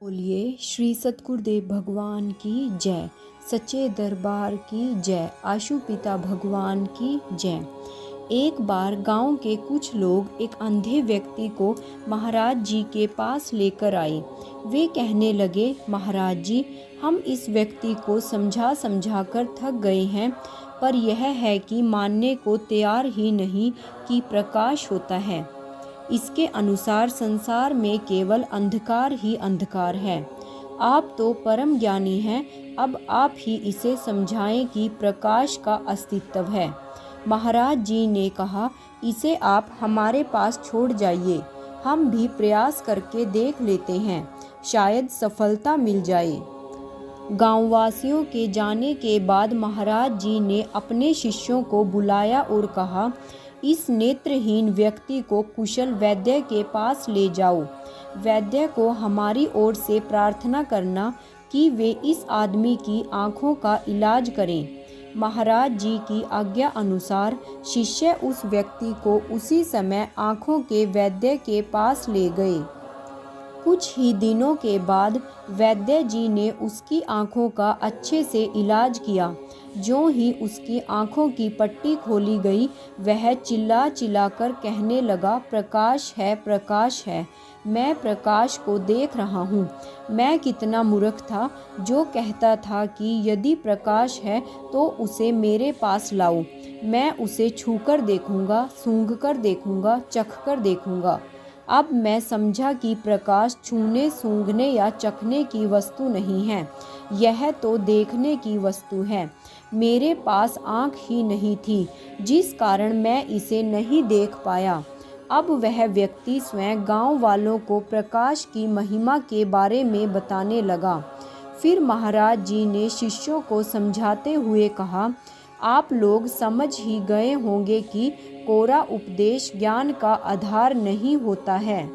बोलिए श्री सतगुरुदेव भगवान की जय। सच्चे दरबार की जय। आशु पिता भगवान की जय। एक बार गांव के कुछ लोग एक अंधे व्यक्ति को महाराज जी के पास लेकर आए। वे कहने लगे, महाराज जी, हम इस व्यक्ति को समझा समझा कर थक गए हैं, पर यह है कि मानने को तैयार ही नहीं कि प्रकाश होता है। इसके अनुसार संसार में केवल अंधकार ही अंधकार है। आप तो परम ज्ञानी हैं, अब आप ही इसे समझाएं कि प्रकाश का अस्तित्व है। महाराज जी ने कहा, इसे आप हमारे पास छोड़ जाइए, हम भी प्रयास करके देख लेते हैं, शायद सफलता मिल जाए। गांववासियों के जाने के बाद महाराज जी ने अपने शिष्यों को बुलाया और कहा, इस नेत्रहीन व्यक्ति को कुशल वैद्य के पास ले जाओ। वैद्य को हमारी ओर से प्रार्थना करना कि वे इस आदमी की आंखों का इलाज करें। महाराज जी की आज्ञा अनुसार शिष्य उस व्यक्ति को उसी समय आंखों के वैद्य के पास ले गए। कुछ ही दिनों के बाद वैद्य जी ने उसकी आंखों का अच्छे से इलाज किया। जो ही उसकी आंखों की पट्टी खोली गई, वह चिल्ला चिल्लाकर कहने लगा, प्रकाश है, मैं प्रकाश को देख रहा हूँ। मैं कितना मूर्ख था जो कहता था कि यदि प्रकाश है तो उसे मेरे पास लाओ, मैं उसे छूकर देखूंगा, सूंघकर देखूंगा, चखकर देखूंगा। अब मैं समझा कि प्रकाश छूने, सूंघने या चखने की वस्तु नहीं है, यह तो देखने की वस्तु है। मेरे पास आँख ही नहीं थी, जिस कारण मैं इसे नहीं देख पाया। अब वह व्यक्ति स्वयं गांव वालों को प्रकाश की महिमा के बारे में बताने लगा। फिर महाराज जी ने शिष्यों को समझाते हुए कहा, आप लोग समझ ही गए होंगे कि कोरा उपदेश ज्ञान का आधार नहीं होता है।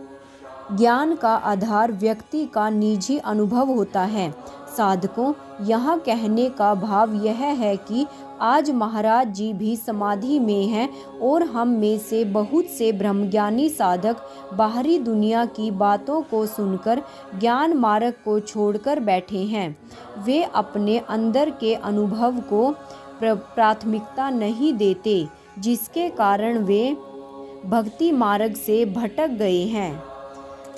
ज्ञान का आधार व्यक्ति का निजी अनुभव होता है। साधकों, यहाँ कहने का भाव यह है कि आज महाराज जी भी समाधि में हैं और हम में से बहुत से ब्रह्मज्ञानी साधक बाहरी दुनिया की बातों को सुनकर ज्ञान मार्ग को छोड़कर बैठे हैं। वे अपने अंदर के अनुभव को प्राथमिकता नहीं देते, जिसके कारण वे भक्ति मार्ग से भटक गए हैं।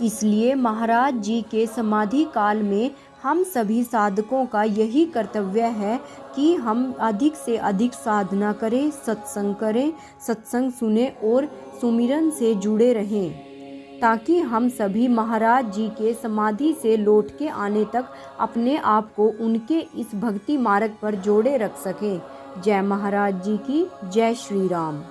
इसलिए महाराज जी के समाधि काल में हम सभी साधकों का यही कर्तव्य है कि हम अधिक से अधिक साधना करें, सत्संग सुने और सुमिरन से जुड़े रहें, ताकि हम सभी महाराज जी के समाधि से लौट के आने तक अपने आप को उनके इस भक्ति मार्ग पर जोड़े रख सकें। जय महाराज जी की, जय श्री राम।